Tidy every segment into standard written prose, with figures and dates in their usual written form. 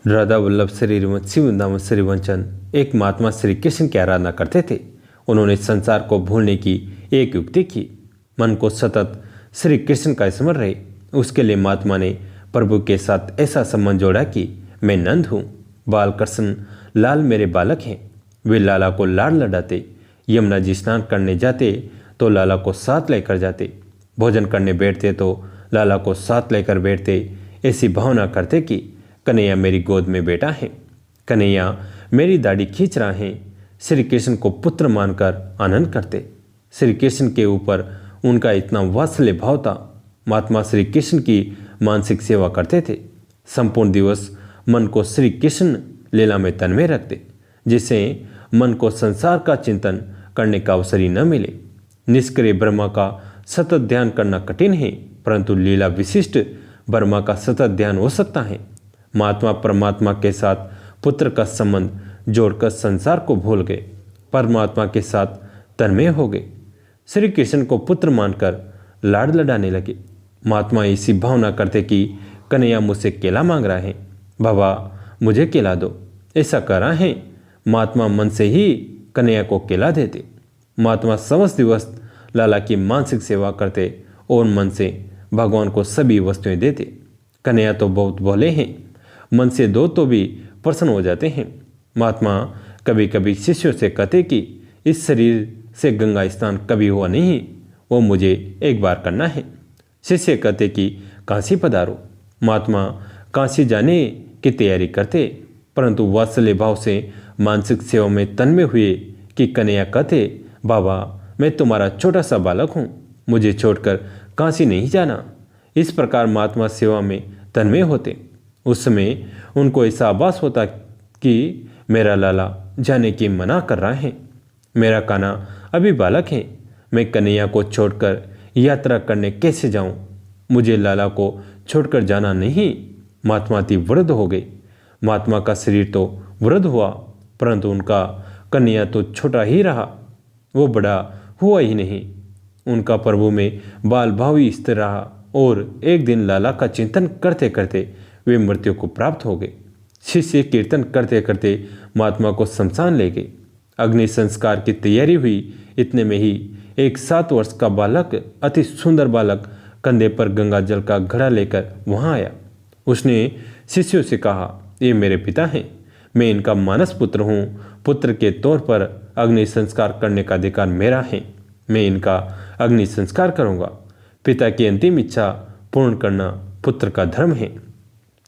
राधा वल्लभ श्री रघुवंशी वृंदावन श्री वंचन एक महात्मा श्री कृष्ण की आराधना करते थे। उन्होंने संसार को भूलने की एक युक्ति की। मन को सतत श्री कृष्ण का स्मरण रहे, उसके लिए महात्मा ने प्रभु के साथ ऐसा संबंध जोड़ा कि मैं नंद हूँ, बाल कृष्ण लाल मेरे बालक हैं। वे लाला को लाड़ लड़ाते, यमुना जी स्नान करने जाते तो लाला को साथ लेकर जाते, भोजन करने बैठते तो लाला को साथ लेकर बैठते। ऐसी भावना करते कि कन्हैया मेरी गोद में बैठा है, कन्हैया मेरी दाढ़ी खींच रहा है। श्री कृष्ण को पुत्र मानकर आनंद करते। श्री कृष्ण के ऊपर उनका इतना वात्सल्य भाव था। महात्मा श्री कृष्ण की मानसिक सेवा करते थे। संपूर्ण दिवस मन को श्री कृष्ण लीला में तन्मय रखते, जिससे मन को संसार का चिंतन करने का अवसर ही न मिले। निष्क्रिय ब्रह्मा का सतत ध्यान करना कठिन है, परंतु लीला विशिष्ट ब्रह्मा का सतत ध्यान हो सकता है। महात्मा परमात्मा के साथ पुत्र का संबंध जोड़कर संसार को भूल गए, परमात्मा के साथ तन्मय हो गए। श्री कृष्ण को पुत्र मानकर लाड़ लड़ाने लगे। महात्मा ऐसी भावना करते कि कन्हैया मुझसे केला मांग रहा है, बाबा मुझे केला दो, ऐसा कह रहा है। महात्मा मन से ही कन्हैया को केला देते। महात्मा समस्त दिवस लाला की मानसिक सेवा करते और मन से भगवान को सभी वस्तुएं देते। कन्हैया तो बहुत भोले हैं, मन से दो तो भी प्रसन्न हो जाते हैं। महात्मा कभी कभी शिष्यों से कहते कि इस शरीर से गंगा स्नान कभी हुआ नहीं, वो मुझे एक बार करना है। शिष्य कहते कि काशी पधारो। महात्मा काशी जाने की तैयारी करते, परंतु वात्सल्य भाव से मानसिक सेवा में तन्मय हुए कि कन्हैया कहते, बाबा मैं तुम्हारा छोटा सा बालक हूँ, मुझे छोड़कर काशी नहीं जाना। इस प्रकार महात्मा सेवा में तन्मय होते। उस समय उनको ऐसा आभास होता कि मेरा लाला जाने की मना कर रहा है, मेरा कान्हा अभी बालक है, मैं कन्हैया को छोड़कर यात्रा करने कैसे जाऊं, मुझे लाला को छोड़कर जाना नहीं। महात्मा अति वृद्ध हो गए। महात्मा का शरीर तो वृद्ध हुआ, परंतु उनका कन्हैया तो छोटा ही रहा, वो बड़ा हुआ ही नहीं। उनका प्रभु में बाल भाव ही स्थिर रहा और एक दिन लाला का चिंतन करते करते वे मृत्यु को प्राप्त हो गए। शिष्य कीर्तन करते करते महात्मा को शमशान ले गए। अग्नि संस्कार की तैयारी हुई, इतने में ही एक 7 वर्ष का बालक, अति सुंदर बालक, कंधे पर गंगा जल का घड़ा लेकर वहां आया। उसने शिष्यों से कहा, ये मेरे पिता हैं, मैं इनका मानस पुत्र हूँ, पुत्र के तौर पर अग्नि संस्कार करने का अधिकार मेरा है, मैं इनका अग्नि संस्कार करूँगा। पिता की अंतिम इच्छा पूर्ण करना पुत्र का धर्म है।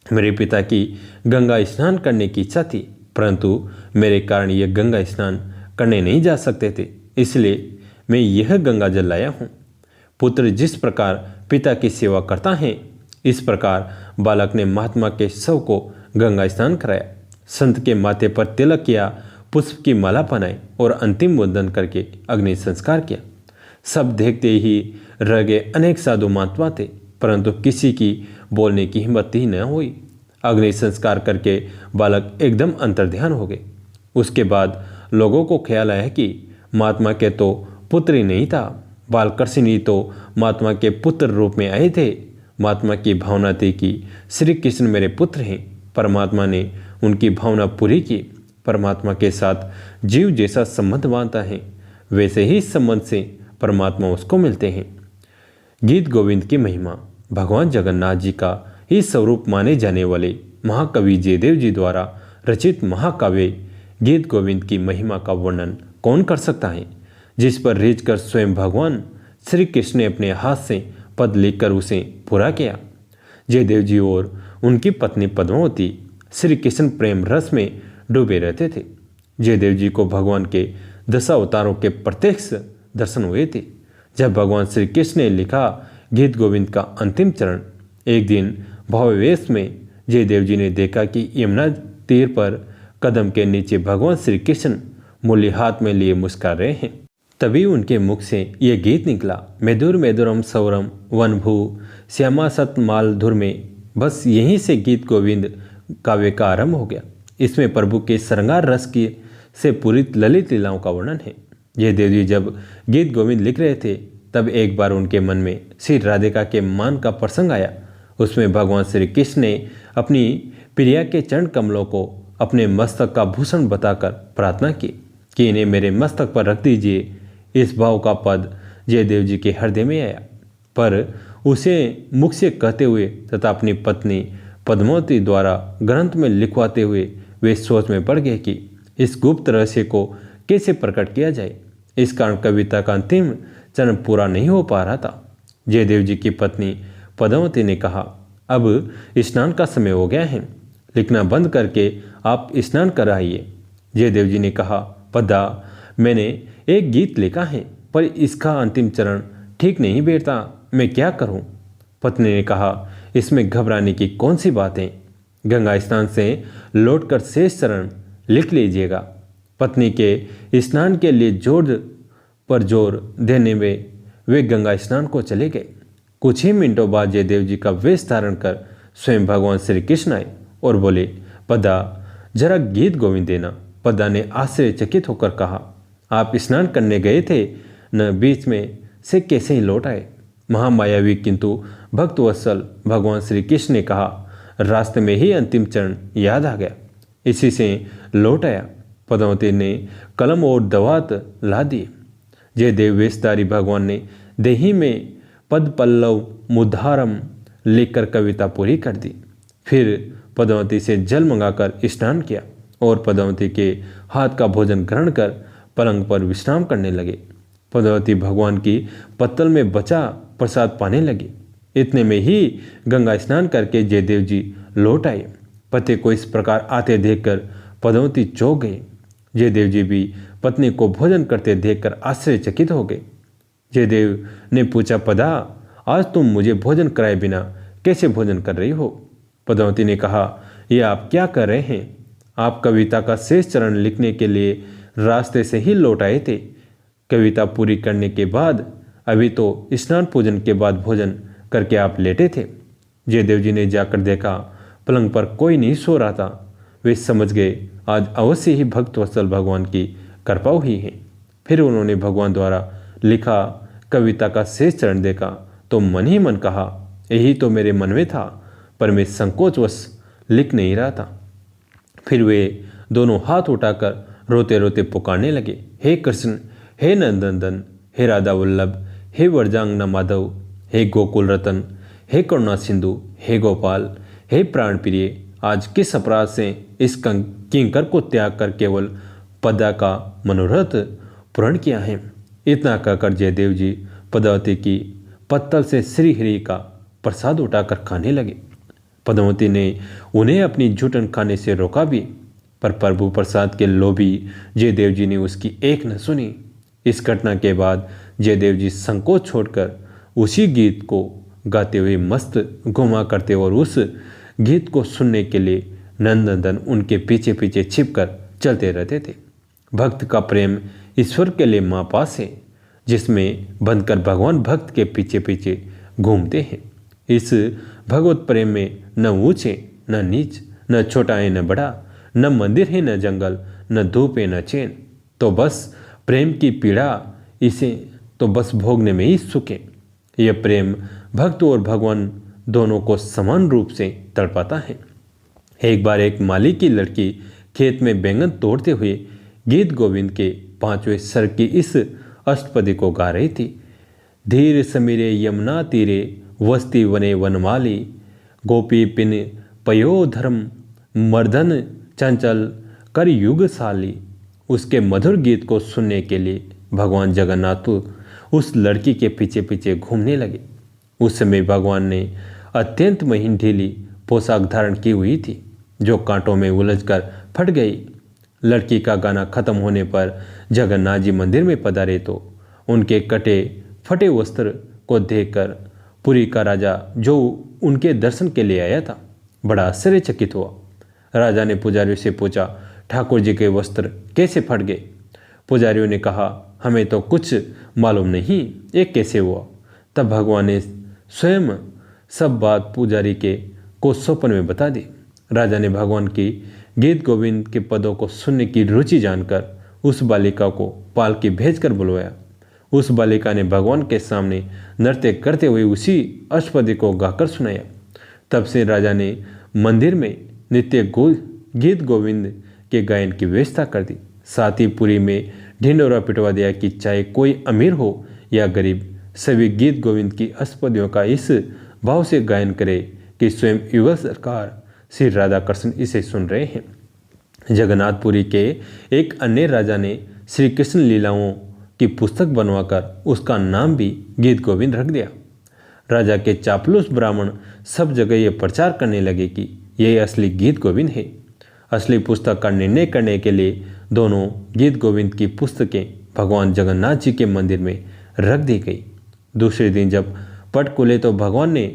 मेरे पिता की गंगा स्नान करने की इच्छा थी, परंतु मेरे कारण यह गंगा स्नान करने नहीं जा सकते थे, इसलिए मैं यह गंगा जल लाया हूँ। पुत्र जिस प्रकार पिता की सेवा करता है, इस प्रकार बालक ने महात्मा के शव को गंगा स्नान कराया, संत के माथे पर तिलक किया, पुष्प की माला पहनाई और अंतिम वंदन करके अग्नि संस्कार किया। सब देखते ही रह गए। अनेक साधु महात्मा थे, परंतु किसी की बोलने की हिम्मत ही न हुई। अग्नि संस्कार करके बालक एकदम अंतर्ध्यान हो गए। उसके बाद लोगों को ख्याल आया कि महात्मा के तो पुत्र ही नहीं था, बालकृष्ण ही तो महात्मा के पुत्र रूप में आए थे। महात्मा की भावना थी कि श्री कृष्ण मेरे पुत्र हैं। परमात्मा ने उनकी भावना पूरी की। परमात्मा के साथ जीव जैसा संबंध बांधता है, वैसे ही संबंध से परमात्मा उसको मिलते हैं। गीत गोविंद की महिमा। भगवान जगन्नाथ जी का ही स्वरूप माने जाने वाले महाकवि जयदेव जी द्वारा रचित महाकाव्य गीत गोविंद की महिमा का वर्णन कौन कर सकता है, जिस पर रीझकर स्वयं भगवान श्री कृष्ण ने अपने हाथ से पद लिखकर उसे पूरा किया। जयदेव जी और उनकी पत्नी पद्मावती श्री कृष्ण प्रेम रस में डूबे रहते थे। जयदेव जी को भगवान के 10 अवतारों के प्रत्यक्ष दर्शन हुए थे। जब भगवान श्री कृष्ण ने लिखा गीत गोविंद का अंतिम चरण, एक दिन भावावेश में जयदेव जी ने देखा कि यमुना तीर पर कदम के नीचे भगवान श्री कृष्ण मूली हाथ में लिए मुस्कुरा रहे हैं। तभी उनके मुख से यह गीत निकला, मेधुर मेधुरम सौरम वनभू श्यामा सतमाल धुर में। बस यहीं से गीत गोविंद काव्य का आरंभ हो गया। इसमें प्रभु के श्रृंगार रस की से पूरित ललित लीलाओं का वर्णन है। जयदेव जी जब गीत गोविंद लिख रहे थे, तब एक बार उनके मन में श्री राधिका के मान का प्रसंग आया। उसमें भगवान श्री कृष्ण ने अपनी प्रिया के चरण कमलों को अपने मस्तक का भूषण बताकर प्रार्थना की कि इन्हें मेरे मस्तक पर रख दीजिए। इस भाव का पद जयदेव जी के हृदय में आया, पर उसे मुख से कहते हुए तथा अपनी पत्नी पद्मावती द्वारा ग्रंथ में लिखवाते हुए वे सोच में पड़ गए कि इस गुप्त रहस्य को कैसे प्रकट किया जाए। इस कारण कविता का अंतिम चरण पूरा नहीं हो पा रहा था। जयदेव जी की पत्नी पद्मावती ने कहा, अब स्नान का समय हो गया है, लिखना बंद करके आप स्नान कर आइए। जयदेव जी ने कहा, पद्मा, मैंने एक गीत लिखा है पर इसका अंतिम चरण ठीक नहीं बैठता, मैं क्या करूं? पत्नी ने कहा, इसमें घबराने की कौन सी बात है, गंगा स्नान से लौटकर शेष चरण लिख लीजिएगा। पत्नी के स्नान के लिए जोर पर जोर देने में वे गंगा स्नान को चले गए। कुछ ही मिनटों बाद जयदेव जी का वेश धारण कर स्वयं भगवान श्री कृष्ण आए और बोले, पद्मा, जरा गीत गोविंद देना। पद्मा ने आश्चर्यचकित होकर कहा, आप स्नान करने गए थे न, बीच में से कैसे ही लौट आए? महामायावी किंतु भक्तवत्सल भगवान श्री कृष्ण ने कहा, रास्ते में ही अंतिम चरण याद आ गया, इसी से लौट आया। पद्मावती ने कलम और दवात ला दिए। जयदेव वेशधारी भगवान ने देही में पद पल्लव मुद्धारम लिखकर कविता पूरी कर दी। फिर पद्मावती से जल मंगाकर स्नान किया और पद्मावती के हाथ का भोजन ग्रहण कर पलंग पर विश्राम करने लगे। पद्मावती भगवान की पत्तल में बचा प्रसाद पाने लगी। इतने में ही गंगा स्नान करके जयदेव जी लौट आए। पति को इस प्रकार आते देखकर पद्मावती चौंक गई। जयदेव जी भी पत्नी को भोजन करते देखकर आश्चर्यचकित हो गए। जयदेव ने पूछा, पद्मा, आज तुम मुझे भोजन कराए बिना कैसे भोजन कर रही हो? पद्मावती ने कहा, यह आप क्या कर रहे हैं? आप कविता का शेष चरण लिखने के लिए रास्ते से ही लौट आए थे। कविता पूरी करने के बाद अभी तो स्नान पूजन के बाद भोजन करके आप लेटे थे। जयदेव जी ने जाकर देखा पलंग पर कोई नहीं सो रहा था। वे समझ गए आज अवश्य ही भक्तवत्सल भगवान की कृपा हुई है। फिर उन्होंने भगवान द्वारा लिखा कविता का शेष चरण देखा तो मन ही मन कहा, यही तो मेरे मन में था, पर मैं संकोचवश लिख नहीं रहा था। फिर वे दोनों हाथ उठाकर रोते रोते पुकारने लगे, हे कृष्ण, हे नंदनंदन, हे राधा वल्लभ, हे व्रजांगना माधव, हे गोकुल रतन, हे करुणा सिंधु, हे गोपाल, हे प्राण प्रिय, आज किस अपराध से इस किंकर को त्याग कर केवल पद्मा का मनोरथ पूर्ण किया है? इतना कहकर जयदेव जी पद्मावती की पत्तल से श्री हरि का प्रसाद उठाकर खाने लगे। पद्मावती ने उन्हें अपनी जूठन खाने से रोका भी, पर प्रभु प्रसाद के लोभी जयदेव जी ने उसकी एक न सुनी। इस घटना के बाद जयदेव जी संकोच छोड़कर उसी गीत को गाते हुए मस्त घुमा करते और उस गीत को सुनने के लिए नंदनंदन उनके पीछे पीछे छिपकर चलते रहते थे। भक्त का प्रेम ईश्वर के लिए महापास है, जिसमें बंधकर भगवान भक्त के पीछे पीछे घूमते हैं। इस भगवत प्रेम में न ऊंच है न नीच, न छोटा है न बड़ा, न मंदिर है न जंगल, न धूप है न चैन। तो बस प्रेम की पीड़ा, इसे तो बस भोगने में ही सुख है। यह प्रेम भक्त और भगवान दोनों को समान रूप से तड़पाता है। एक बार एक माली की लड़की खेत में बैंगन तोड़ते हुए गीत गोविंद के 5वें स्वर की इस अष्टपदी को गा रही थी। धीर समीरे यमुना तीरे वस्ती वने वनमाली, गोपी पिन पयोधर्म मर्दन चंचल कर युगशाली। उसके मधुर गीत को सुनने के लिए भगवान जगन्नाथ उस लड़की के पीछे पीछे घूमने लगे। उस समय भगवान ने अत्यंत महीन ढीली पोशाक धारण की हुई थी, जो कांटों में उलझकर फट गई। लड़की का गाना खत्म होने पर जगन्नाथ जी मंदिर में पधारे तो उनके कटे फटे वस्त्र को देखकर पुरी का राजा, जो उनके दर्शन के लिए आया था, बड़ा आश्चर्यचकित हुआ। राजा ने पुजारियों से पूछा, ठाकुर जी के वस्त्र कैसे फट गए? पुजारियों ने कहा, हमें तो कुछ मालूम नहीं, ये कैसे हुआ? तब भगवान ने स्वयं सब बात पुजारी के को स्वप्न में बता दी। राजा ने भगवान की गीत गोविंद के पदों को सुनने की रुचि जानकर उस बालिका को पालकी भेजकर बुलवाया। उस बालिका ने भगवान के सामने नृत्य करते हुए उसी अष्टपदी को गाकर सुनाया। तब से राजा ने मंदिर में नित्य गीत गोविंद के गायन की व्यवस्था कर दी। साथ ही पुरी में ढिंढोरा पिटवा दिया कि चाहे कोई अमीर हो या गरीब, सभी गीत गोविंद की अष्टपदियों का इस भाव से गायन करे कि स्वयं युगल सरकार श्री राधाकृष्ण इसे सुन रहे हैं। जगन्नाथपुरी के एक अन्य राजा ने श्री कृष्ण लीलाओं की पुस्तक बनवाकर उसका नाम भी गीत गोविंद रख दिया। राजा के चापलूस ब्राह्मण सब जगह ये प्रचार करने लगे कि यही असली गीत गोविंद है। असली पुस्तक का निर्णय करने के लिए दोनों गीत गोविंद की पुस्तकें भगवान जगन्नाथ जी के मंदिर में रख दी गई। दूसरे दिन जब पट खुले तो भगवान ने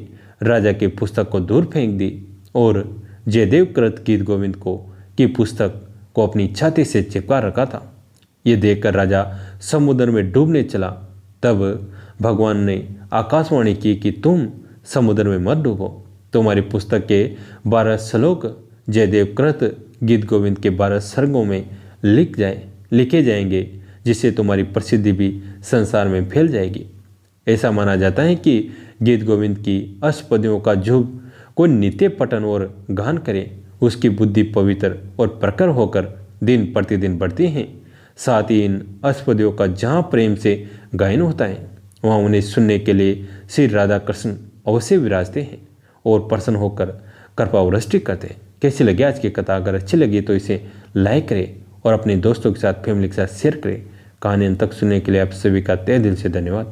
राजा की पुस्तक को दूर फेंक दी और जयदेव कृत गीत गोविंद की पुस्तक को अपनी छाती से चिपका रखा था। ये देखकर राजा समुद्र में डूबने चला। तब भगवान ने आकाशवाणी की कि तुम समुद्र में मत डूबो, तुम्हारी पुस्तक के 12 श्लोक जयदेव कृत गीत गोविंद के 12 सर्गों में लिखे जाएंगे, जिससे तुम्हारी प्रसिद्धि भी संसार में फैल जाएगी। ऐसा माना जाता है कि गीत गोविंद की अष्टपदियों का जो कोई नित्य पठन और गान करे, उसकी बुद्धि पवित्र और प्रखर होकर दिन प्रतिदिन बढ़ती है। साथ ही इन अष्टपदियों का जहाँ प्रेम से गायन होता है, वहाँ उन्हें सुनने के लिए श्री राधा कृष्ण अवश्य विराजते हैं और प्रसन्न होकर कृपा वृष्टि करते हैं। कैसी लगी आज की कथा? अगर अच्छी लगी तो इसे लाइक करें और अपने दोस्तों के साथ, फैमिली के साथ शेयर करें। कहानी अंत तक सुनने के लिए आप सभी का तहे दिल से धन्यवाद।